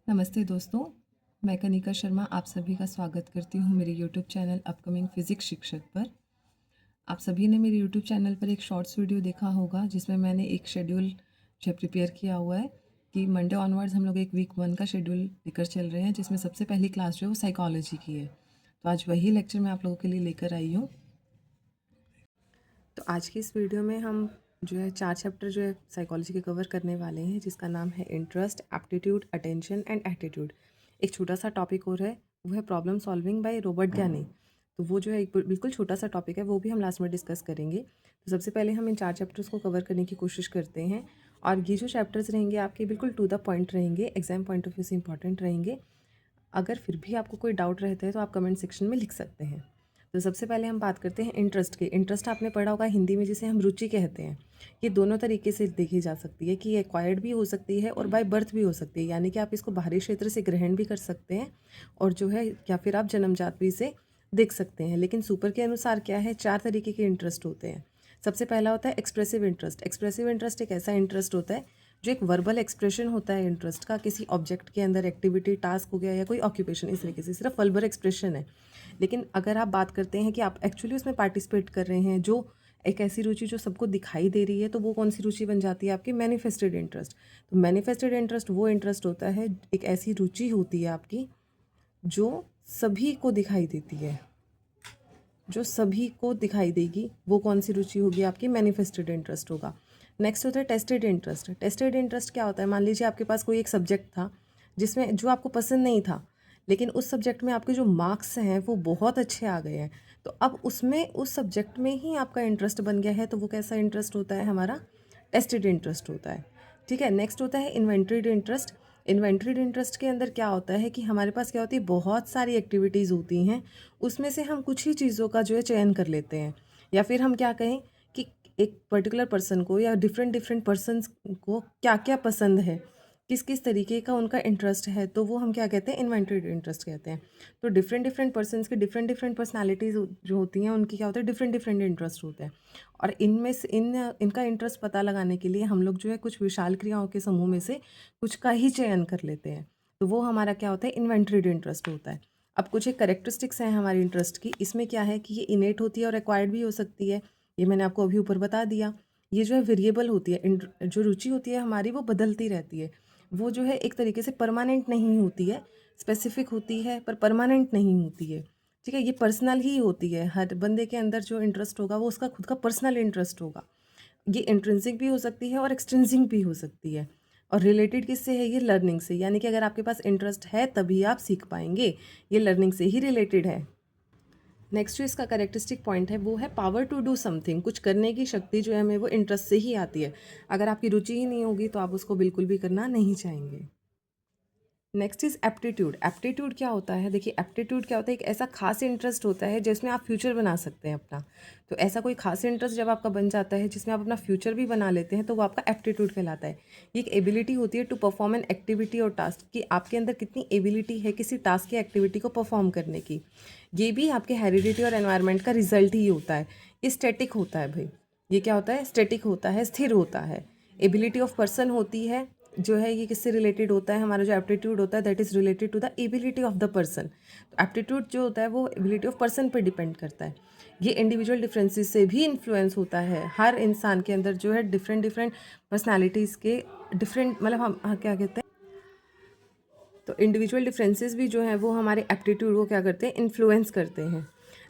नमस्ते दोस्तों, मैं कनिका शर्मा आप सभी का स्वागत करती हूँ मेरे यूट्यूब चैनल अपकमिंग फ़िज़िक्स शिक्षक पर। आप सभी ने मेरे यूट्यूब चैनल पर एक शॉर्ट्स वीडियो देखा होगा जिसमें मैंने एक शेड्यूल जो है प्रिपेयर किया हुआ है कि मंडे ऑनवर्ड्स हम लोग एक वीक 1 का शेड्यूल लेकर चल रहे हैं, जिसमें सबसे पहली क्लास जो है वो साइकोलॉजी की है। तो आज वही लेक्चर मैं आप लोगों के लिए लेकर आई हूँ। तो आज की इस वीडियो में हम जो है 4 चैप्टर जो है साइकोलॉजी के कवर करने वाले हैं, जिसका नाम है interest, aptitude, attention and attitude. एक छोटा सा टॉपिक और है, वो है प्रॉब्लम सॉल्विंग बाय रॉबर्ट ज्ञानी। तो वो जो है एक बिल्कुल छोटा सा टॉपिक है, वो भी हम लास्ट में डिस्कस करेंगे। तो सबसे पहले हम इन 4 चैप्टर्स को कवर करने की कोशिश करते हैं, और ये जो चैप्टर्स रहेंगे आपके बिल्कुल टू द पॉइंट रहेंगे, एग्जाम पॉइंट ऑफ व्यू से इंपॉर्टेंट रहेंगे। अगर फिर भी आपको कोई डाउट रहता है तो आप कमेंट सेक्शन में लिख सकते हैं। तो सबसे पहले हम बात करते हैं इंटरेस्ट की। इंटरेस्ट आपने पढ़ा होगा हिंदी में, जिसे हम रुचि कहते हैं। ये दोनों तरीके से देखी जा सकती है कि ये एक्वायर्ड भी हो सकती है और बाय बर्थ भी हो सकती है, यानी कि आप इसको बाहरी क्षेत्र से ग्रहण भी कर सकते हैं और जो है या फिर आप जन्मजात भी से देख सकते हैं। लेकिन सुपर के अनुसार क्या है, 4 तरीके के इंटरेस्ट होते हैं। सबसे पहला होता है एक्सप्रेसिव इंटरेस्ट। एक्सप्रेसिव इंटरेस्ट एक ऐसा इंटरेस्ट होता है जो एक वर्बल एक्सप्रेशन होता है इंटरेस्ट का, किसी ऑब्जेक्ट के अंदर, एक्टिविटी, टास्क हो गया या कोई ऑक्यूपेशन, इस तरीके से सिर्फ वर्बल एक्सप्रेशन है। लेकिन अगर आप बात करते हैं कि आप एक्चुअली उसमें पार्टिसिपेट कर रहे हैं, जो एक ऐसी रुचि जो सबको दिखाई दे रही है, तो वो कौन सी रुचि बन जाती है आपकी, मैनिफेस्टेड इंटरेस्ट। तो मैनिफेस्टेड इंटरेस्ट वो इंटरेस्ट होता है, एक ऐसी रुचि होती है आपकी जो सभी को दिखाई देती है, जो सभी को दिखाई देगी, वो कौन सी रुचि होगी आपकी, मैनिफेस्टेड इंटरेस्ट होगा। नेक्स्ट होता है टेस्टेड इंटरेस्ट। टेस्टेड इंटरेस्ट क्या होता है, मान लीजिए आपके पास कोई एक सब्जेक्ट था जिसमें जो आपको पसंद नहीं था, लेकिन उस सब्जेक्ट में आपके जो मार्क्स हैं वो बहुत अच्छे आ गए हैं, तो अब उसमें उस सब्जेक्ट में ही आपका इंटरेस्ट बन गया है, तो वो कैसा इंटरेस्ट होता है, हमारा टेस्टेड इंटरेस्ट होता है। ठीक है। नेक्स्ट होता है इन्वेंटरीड इंटरेस्ट। इन्वेंटरीड इंटरेस्ट के अंदर क्या होता है कि हमारे पास क्या होती है, बहुत सारी एक्टिविटीज़ होती हैं, उसमें से हम कुछ ही चीज़ों का जो है चयन कर लेते हैं, या फिर हम क्या कहें कि एक पर्टिकुलर पर्सन को या डिफरेंट डिफरेंट पर्सनस को क्या क्या पसंद है, किस किस तरीके का उनका इंटरेस्ट है, तो वो हम क्या कहते हैं, इन्वेंटरीड इंटरेस्ट कहते हैं। तो डिफरेंट डिफरेंट पर्सनस के डिफरेंट डिफरेंट पर्सनालिटीज़ जो होती हैं, उनकी क्या होता है, डिफरेंट डिफरेंट इंटरेस्ट होते हैं। और इनमें से इनका इंटरेस्ट पता लगाने के लिए हम लोग जो है कुछ विशाल क्रियाओं के समूह में से कुछ का ही चयन कर लेते हैं, तो वो हमारा क्या होता है, इन्वेंटरीड इंटरेस्ट होता है। अब कुछ एक करेक्टरिस्टिक्स हैं हमारी इंटरेस्ट की। इसमें क्या है कि ये इनेट होती है और एक्वायर्ड भी हो सकती है, ये मैंने आपको अभी ऊपर बता दिया। ये जो है वेरिएबल होती है, जो रुचि होती है हमारी वो बदलती रहती है, वो जो है एक तरीके से परमानेंट नहीं होती है, स्पेसिफिक होती है पर परमानेंट नहीं होती है। ठीक है, ये पर्सनल ही होती है, हर बंदे के अंदर जो इंटरेस्ट होगा वो उसका खुद का पर्सनल इंटरेस्ट होगा। ये इंट्रिंसिक भी हो सकती है और एक्सट्रिंसिक भी हो सकती है। और रिलेटेड किससे है, ये लर्निंग से, यानी कि अगर आपके पास इंटरेस्ट है तभी आप सीख पाएंगे, ये लर्निंग से ही रिलेटेड है। नेक्स्ट जो इसका करेक्टरिस्टिक पॉइंट है वो है पावर टू डू समथिंग। कुछ करने की शक्ति जो है हमें वो इंटरेस्ट से ही आती है। अगर आपकी रुचि ही नहीं होगी तो आप उसको बिल्कुल भी करना नहीं चाहेंगे। Next is aptitude. एप्टीट्यूड क्या होता है, देखिए एप्टीट्यूड क्या होता है, एक ऐसा खास इंटरेस्ट होता है जिसमें आप फ्यूचर बना सकते हैं अपना। तो ऐसा कोई खास इंटरेस्ट जब आपका बन जाता है जिसमें आप अपना फ्यूचर भी बना लेते हैं, तो वो आपका एप्टीट्यूड कहलाता है। ये एक एबिलिटी होती है टू परफॉर्म एन एक्टिविटी और टास्क, कि आपके अंदर कितनी एबिलिटी है किसी टास्क या एक्टिविटी को परफॉर्म करने की। ये भी आपके हेरिडिटी और एनवायरनमेंट का रिजल्ट ही होता है। ये स्टैटिक होता है भाई, ये क्या होता है, स्टैटिक होता है, स्थिर होता है। एबिलिटी ऑफ पर्सन होती है जो है, ये किससे रिलेटेड होता है, हमारा जो एप्टीट्यूड होता है that is related to the ability of the person. तो एप्टीट्यूड जो होता है वो एबिलिटी ऑफ पर्सन पर डिपेंड करता है। ये इंडिविजुअल डिफरेंसेस से भी इन्फ्लुएंस होता है। हर इंसान के अंदर जो है डिफरेंट डिफरेंट पर्सनालिटीज़ के डिफरेंट, मतलब हम क्या कहते हैं, तो इंडिविजुअल डिफरेंसेस भी जो है वो हमारे एप्टीट्यूड को क्या करते हैं, इन्फ्लुएंस करते हैं।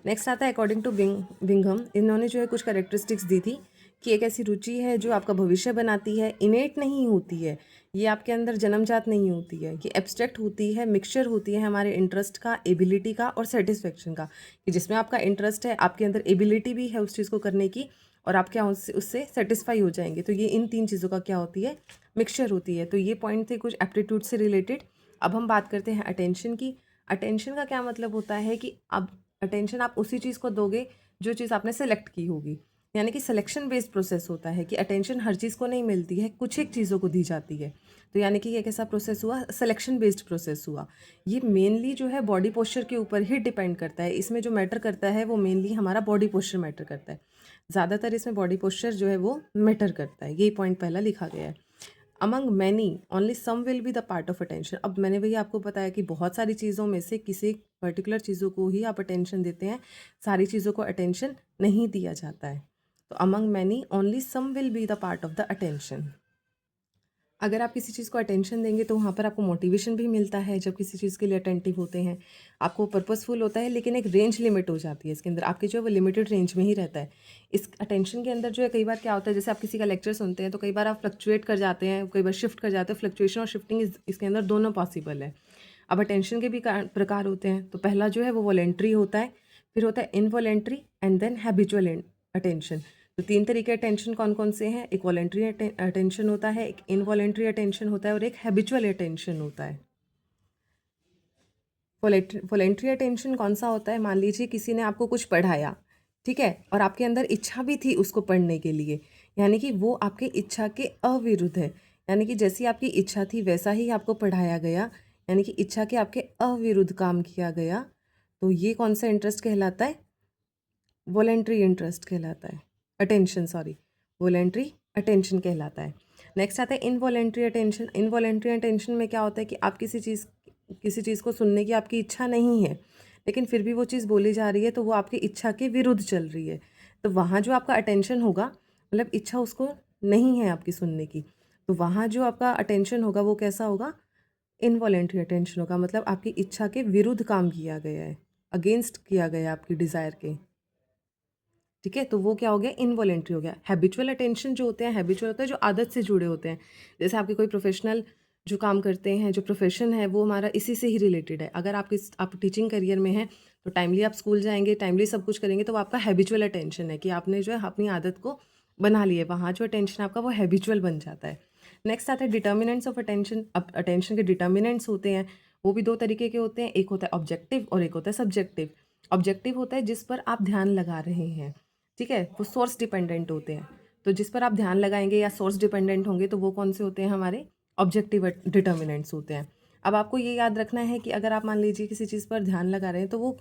नेक्स्ट आता है अकॉर्डिंग टू बिंघम। इन्होंने जो है कुछ करेक्टरिस्टिक्स दी थी कि एक ऐसी रुचि है जो आपका भविष्य बनाती है, इनेट नहीं होती है, ये आपके अंदर जन्मजात नहीं होती है, ये एब्स्ट्रैक्ट होती है, मिक्सचर होती है हमारे इंटरेस्ट का, एबिलिटी का और सेटिस्फेक्शन का, कि जिसमें आपका इंटरेस्ट है, आपके अंदर एबिलिटी भी है उस चीज़ को करने की, और आप क्या उससे सेटिस्फाई हो जाएंगे। तो ये इन 3 चीज़ों का क्या होती है, मिक्सचर होती है। तो ये पॉइंट थे कुछ एप्टीट्यूड से रिलेटेड। अब हम बात करते हैं अटेंशन की। अटेंशन का क्या मतलब होता है कि अब अटेंशन आप उसी चीज़ को दोगे जो चीज़ आपने सेलेक्ट की होगी, यानी कि सिलेक्शन बेस्ड प्रोसेस होता है कि अटेंशन हर चीज़ को नहीं मिलती है, कुछ एक चीज़ों को दी जाती है। तो यानी कि ये कैसा प्रोसेस हुआ, सिलेक्शन बेस्ड प्रोसेस हुआ। ये मेनली जो है बॉडी पोस्चर के ऊपर ही डिपेंड करता है। इसमें जो मैटर करता है वो मेनली हमारा बॉडी पोस्चर मैटर करता है, ज़्यादातर इसमें बॉडी पोस्चर जो है वो मैटर करता है। यही पॉइंट पहला लिखा गया है। Among many only some will be the part of attention. अब मैंने वही आपको बताया कि बहुत सारी चीज़ों में से किसी पर्टिकुलर चीज़ों को ही आप अटेंशन देते हैं, सारी चीज़ों को अटेंशन नहीं दिया जाता है। तो among many only some will be the part of the attention. अगर आप किसी चीज़ को अटेंशन देंगे तो वहाँ पर आपको मोटिवेशन भी मिलता है। जब किसी चीज़ के लिए अटेंटिव होते हैं, आपको पर्पसफुल होता है, लेकिन एक रेंज लिमिट हो जाती है इसके अंदर, आपके जो है वो लिमिटेड रेंज में ही रहता है। इस अटेंशन के अंदर जो है कई बार क्या होता है, जैसे आप किसी का लेक्चर सुनते हैं तो कई बार आप फ्लक्चुएट कर जाते हैं, कई बार शिफ्ट कर जाते हैं। फ्लक्चुएशन और शिफ्टिंग इसके अंदर दोनों पॉसिबल है। अब अटेंशन के भी प्रकार होते हैं। तो पहला जो है वो वॉलेंट्री होता है, फिर होता है involuntary and then habitual attention. तो 3 तरीके अटेंशन कौन कौन से हैं? एक वॉलेंट्री अटेंशन होता है, एक इनवॉलेंट्री अटेंशन होता है और एक हैबिचुअल अटेंशन होता है। वॉलेंट्री अटेंशन कौन सा होता है? मान लीजिए किसी ने आपको कुछ पढ़ाया, ठीक है, और आपके अंदर इच्छा भी थी उसको पढ़ने के लिए, यानी कि वो आपके इच्छा के अविरुद्ध है, यानी कि जैसी आपकी इच्छा थी वैसा ही आपको पढ़ाया गया, यानी कि इच्छा के आपके अविरुद्ध काम किया गया। तो ये कौन सा इंटरेस्ट कहलाता है? वॉलेंट्री इंटरेस्ट कहलाता है, अटेंशन, सॉरी, वॉलेंट्री अटेंशन कहलाता है। नेक्स्ट आता है इनवॉलेंट्री अटेंशन। इनवॉलेंट्री अटेंशन में क्या होता है कि आप किसी चीज़ को सुनने की आपकी इच्छा नहीं है, लेकिन फिर भी वो चीज़ बोली जा रही है, तो वो आपकी इच्छा के विरुद्ध चल रही है। तो वहाँ जो आपका अटेंशन होगा, मतलब इच्छा उसको नहीं है आपकी सुनने की, तो वहाँ जो आपका अटेंशन होगा वो कैसा होगा? इनवॉलेंट्री अटेंशन होगा, मतलब आपकी इच्छा के विरुद्ध काम किया गया है, अगेंस्ट किया गया है आपकी डिज़ायर के, ठीक है। तो वो क्या हो गया? इनवॉलेंट्री हो गया। हैबिचुअल अटेंशन जो होते हैं, हैबिचुअल होता है जो आदत से जुड़े होते हैं। जैसे आपके कोई प्रोफेशनल जो काम करते हैं, जो प्रोफेशन है वो हमारा इसी से ही रिलेटेड है। अगर आप टीचिंग करियर में हैं तो टाइमली आप स्कूल जाएंगे, टाइमली सब कुछ करेंगे, तो वो आपका हैबिचुअल अटेंशन है कि आपने जो है अपनी आदत को बना लिया। वहाँ जो अटेंशन आपका वो हैबिचुअल बन जाता है। नेक्स्ट आता है डिटर्मिनेंट्स ऑफ अटेंशन। अब अटेंशन के डिटर्मिनेंट्स होते हैं, वो भी 2 तरीके के होते हैं, एक होता है ऑब्जेक्टिव और एक होता है सब्जेक्टिव। ऑब्जेक्टिव होता है जिस पर आप ध्यान लगा रहे हैं, ठीक है, वो सोर्स डिपेंडेंट होते हैं। तो जिस पर आप ध्यान लगाएंगे या सोर्स डिपेंडेंट होंगे तो वो कौन से होते हैं? हमारे ऑब्जेक्टिव डिटर्मिनेंट्स होते हैं। अब आपको ये याद रखना है कि अगर आप मान लीजिए किसी चीज़ पर ध्यान लगा रहे हैं, तो वो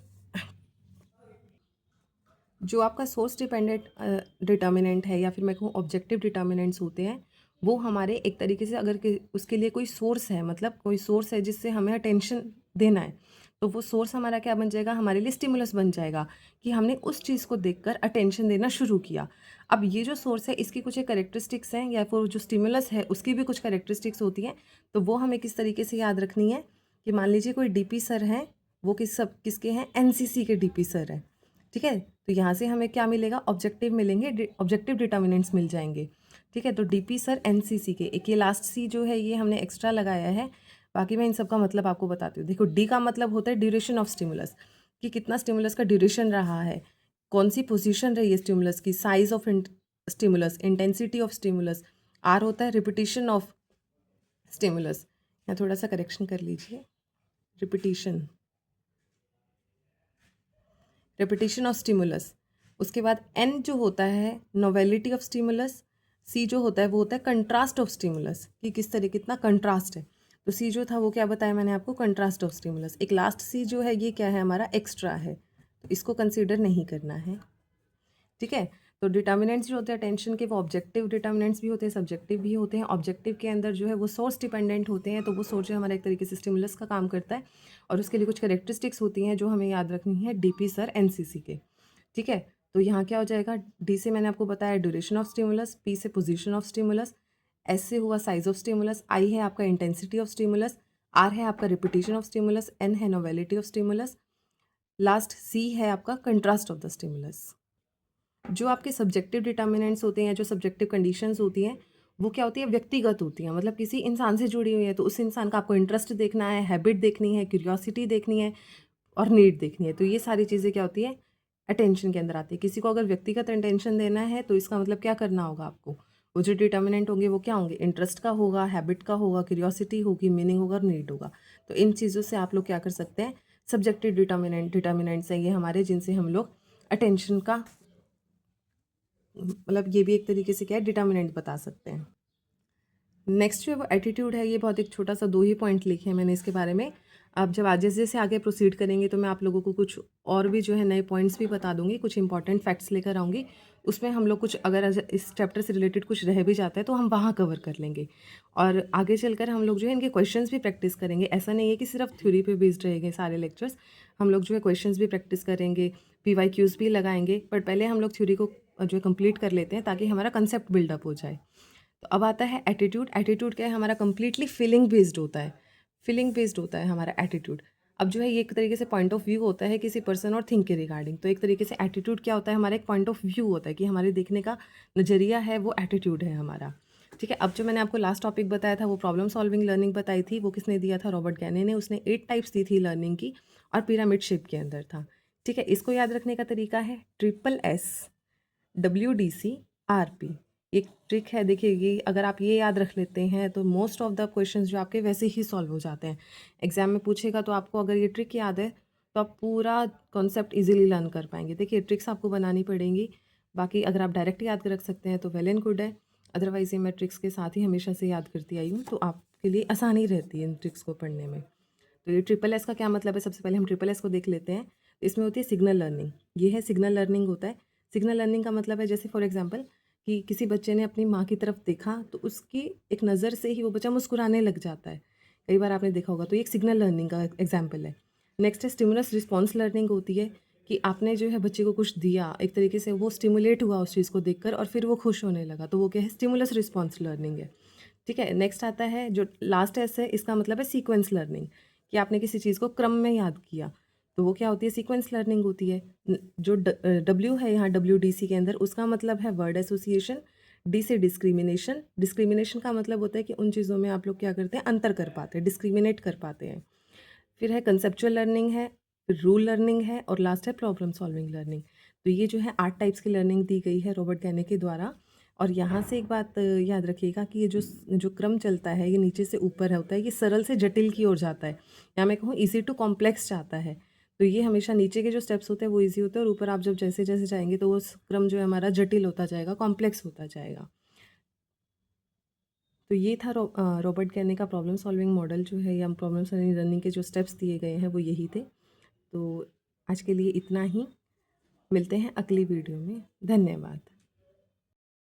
जो आपका सोर्स डिपेंडेंट डिटर्मिनेंट है या फिर मैं कहूँ ऑब्जेक्टिव डिटर्मिनेंट्स होते हैं, वो हमारे एक तरीके से अगर उसके लिए कोई सोर्स है, मतलब कोई सोर्स है जिससे हमें अटेंशन देना है, तो वो सोर्स हमारा क्या बन जाएगा? हमारे लिए स्टिमुलस बन जाएगा कि हमने उस चीज़ को देखकर अटेंशन देना शुरू किया। अब ये जो सोर्स है इसकी कुछ एक कैरेक्टरिस्टिक्स हैं, या फिर जो स्टिमुलस है उसकी भी कुछ कैरेक्टरिस्टिक्स होती हैं। तो वो हमें किस तरीके से याद रखनी है कि मान लीजिए कोई डीपी सर हैं, वो किसके हैं? एनसीसी के डीपी सर हैं, ठीक है। तो यहाँ से हमें क्या मिलेगा? ऑब्जेक्टिव मिलेंगे, ऑब्जेक्टिव डिटर्मिनेंट्स मिल जाएंगे, ठीक है। तो डीपी सर एनसीसी के, एक ये लास्ट सी जो है ये हमने एक्स्ट्रा लगाया है, बाकी मैं इन सब का मतलब आपको बताती हूँ। देखो, डी का मतलब होता है ड्यूरेशन ऑफ स्टिमुलस, कि कितना स्टिमुलस का ड्यूरेशन रहा है, कौन सी पोजीशन रही है स्टिमुलस की, size of stimulus, intensity of stimulus. R होता है रिपीटिशन ऑफ स्टिमुलस, यहाँ थोड़ा सा करेक्शन कर लीजिए, रिपीटिशन ऑफ स्टिमुलस। उसके बाद एन जो होता है नोवेलिटी ऑफ स्टिमुलस, सी जो होता है वो होता है कंट्रास्ट ऑफ स्टिमुलस, कि किस तरह कितना कंट्रास्ट है। तो सी जो था वो क्या बताया मैंने आपको? Contrast of stimulus. एक लास्ट सी जो है ये क्या है? हमारा एक्स्ट्रा है, तो इसको कंसीडर नहीं करना है, ठीक है। तो डिटर्मिनेंट्स जो होते हैं अटेंशन के, वो ऑब्जेक्टिव डिटर्मिनेंट्स भी होते हैं, सब्जेक्टिव भी होते हैं। ऑब्जेक्टिव के अंदर जो है वो सोर्स डिपेंडेंट होते हैं, तो वो सोर्स जो हमारा एक तरीके से स्टिमुलस का काम करता है, और उसके लिए कुछ कैरेक्टरिस्टिक्स होती हैं जो हमें याद रखनी है डीपी सर एनसीसी के, ठीक है। तो यहाँ क्या हो जाएगा? डी से मैंने आपको बताया ड्यूरेशन ऑफ स्टिमुलस, पी से पोजीशन ऑफ स्टिमुलस, एस से हुआ साइज ऑफ स्टिमुलस, आई है आपका इंटेंसिटी ऑफ स्टिमुलस, आर है आपका रिपीटिशन ऑफ स्टिमुलस, एन है novelty of stimulus, last C है आपका कंट्रास्ट ऑफ द स्टिमुलस। जो आपके सब्जेक्टिव डिटर्मिनेंट्स होते हैं, जो सब्जेक्टिव कंडीशंस होती हैं, वो क्या होती है? व्यक्तिगत होती हैं, मतलब किसी इंसान से जुड़ी हुई है, तो उस इंसान का आपको इंटरेस्ट देखना है, हैबिट देखनी है, क्यूरियोसिटी देखनी है और नीड देखनी है। तो ये सारी चीज़ें क्या होती है? अटेंशन के अंदर आती है। किसी को अगर व्यक्तिगत अटेंशन देना है तो इसका मतलब क्या करना होगा आपको? वो जो डिटर्मिनेंट होंगे वो क्या होंगे? इंटरेस्ट का होगा, हैबिट का होगा, क्यूरियोसिटी होगी, मीनिंग होगा और नीड होगा। तो इन चीज़ों से आप लोग क्या कर सकते हैं? सब्जेक्टिव डिटर्मिनेंट्स हैं ये हमारे, जिनसे हम लोग अटेंशन का मतलब ये भी एक तरीके से क्या है? डिटर्मिनेंट बता सकते हैं। नेक्स्ट जो है वो एटीट्यूड है। ये बहुत एक छोटा सा 2 ही पॉइंट लिखे हैं मैंने इसके बारे में। अब जब आज जैसे आगे प्रोसीड करेंगे तो मैं आप लोगों को कुछ और भी जो है नए पॉइंट्स भी बता दूंगी, कुछ इंपॉर्टेंट फैक्ट्स लेकर आऊँगी, उसमें हम लोग कुछ अगर इस चैप्टर से रिलेटेड कुछ रह भी जाता है तो हम वहाँ कवर कर लेंगे। और आगे चलकर हम लोग जो है इनके क्वेश्चंस भी प्रैक्टिस करेंगे। ऐसा नहीं है कि सिर्फ थ्योरी पे बेस्ड रहेंगे सारे लेक्चर्स, हम लोग जो है क्वेश्चंस भी प्रैक्टिस करेंगे, पीवाईक्यूज भी लगाएंगे। बट पहले हम लोग थ्योरी को जो है कंप्लीट कर लेते हैं ताकि हमारा कंसेप्ट बिल्डअप हो जाए। तो अब आता है एटीट्यूड। एटीट्यूड क्या है? हमारा कंप्लीटली फीलिंग बेस्ड होता है। फीलिंग बेस्ड होता है हमारा एटीट्यूड। अब जो है ये एक तरीके से पॉइंट ऑफ व्यू होता है किसी पर्सन और थिंग के रिगार्डिंग। तो एक तरीके से एटीट्यूड क्या होता है? हमारा एक पॉइंट ऑफ व्यू होता है कि हमारे देखने का नज़रिया है, वो एटीट्यूड है हमारा। ठीक है। अब जो मैंने आपको लास्ट टॉपिक बताया था वो प्रॉब्लम सॉल्विंग लर्निंग बताई थी, वो किसने दिया था? रॉबर्ट गैने ने। उसने 8 टाइप्स दी थी लर्निंग की और पिरामिड शेप के अंदर था। ठीक है। इसको याद रखने का तरीका है SSS WDC RP। एक ट्रिक है, देखिए ये अगर आप ये याद रख लेते हैं तो मोस्ट ऑफ द क्वेश्चंस जो आपके वैसे ही सॉल्व हो जाते हैं। एग्जाम में पूछेगा तो आपको अगर ये ट्रिक याद है तो आप पूरा कॉन्सेप्ट इजीली लर्न कर पाएंगे। देखिए ट्रिक्स आपको बनानी पड़ेंगी, बाकी अगर आप डायरेक्ट याद रख सकते हैं तो वेल एंड गुड है। अदरवाइज ये मैं ट्रिक्स के साथ ही हमेशा से याद करती आई हूँ, तो आपके लिए आसानी रहती है इन ट्रिक्स को पढ़ने में। तो ये SSS का क्या मतलब है? सबसे पहले हम SSS को देख लेते हैं। इसमें होती है सिग्नल लर्निंग। ये है सिग्नल लर्निंग होता है। सिग्नल लर्निंग का मतलब है जैसे फॉर एग्जांपल कि किसी बच्चे ने अपनी माँ की तरफ देखा तो उसकी एक नज़र से ही वो बच्चा मुस्कुराने लग जाता है। कई बार आपने देखा होगा, तो ये एक सिग्नल लर्निंग का एग्जाम्पल है। नेक्स्ट है स्टिमुलस रिस्पॉन्स लर्निंग होती है कि आपने जो है बच्चे को कुछ दिया, एक तरीके से वो स्टिमुलेट हुआ उस चीज़ को देखकर और फिर वो खुश होने लगा, तो वो क्या है? स्टिमुलस रिस्पॉन्स लर्निंग है। ठीक है। नेक्स्ट आता है जो लास्ट एस है, इसका मतलब है सीक्वेंस लर्निंग, कि आपने किसी चीज़ को क्रम में याद किया, तो वो क्या होती है? सीक्वेंस लर्निंग होती है। जो डब्ल्यू है यहाँ WDC के अंदर, उसका मतलब है वर्ड एसोसिएशन। डी से डिस्क्रिमिनेशन। डिस्क्रिमिनेशन का मतलब होता है कि उन चीज़ों में आप लोग क्या करते हैं? अंतर कर पाते हैं, डिस्क्रिमिनेट कर पाते हैं। फिर है कंसेप्चुअल लर्निंग है, फिर रूल लर्निंग है और लास्ट है प्रॉब्लम सॉल्विंग लर्निंग। तो ये जो है 8 टाइप्स की लर्निंग दी गई है रॉबर्ट गैने के द्वारा। और यहाँ से एक बात याद रखिएगा कि ये जो क्रम चलता है ये नीचे से ऊपर होता है, ये सरल से जटिल की ओर जाता है, या मैं कहूँ ईजी टू कॉम्प्लेक्स जाता है। तो ये हमेशा नीचे के जो स्टेप्स होते हैं वो ईजी होते हैं, और ऊपर आप जब जैसे जैसे जाएंगे तो वो क्रम जो है हमारा जटिल होता जाएगा, कॉम्प्लेक्स होता जाएगा। तो ये था रॉबर्ट गैने का प्रॉब्लम सॉल्विंग मॉडल जो है, या प्रॉब्लम सॉल्विंग लर्निंग के जो स्टेप्स दिए गए हैं वो यही थे। तो आज के लिए इतना ही। मिलते हैं अगली वीडियो में। धन्यवाद।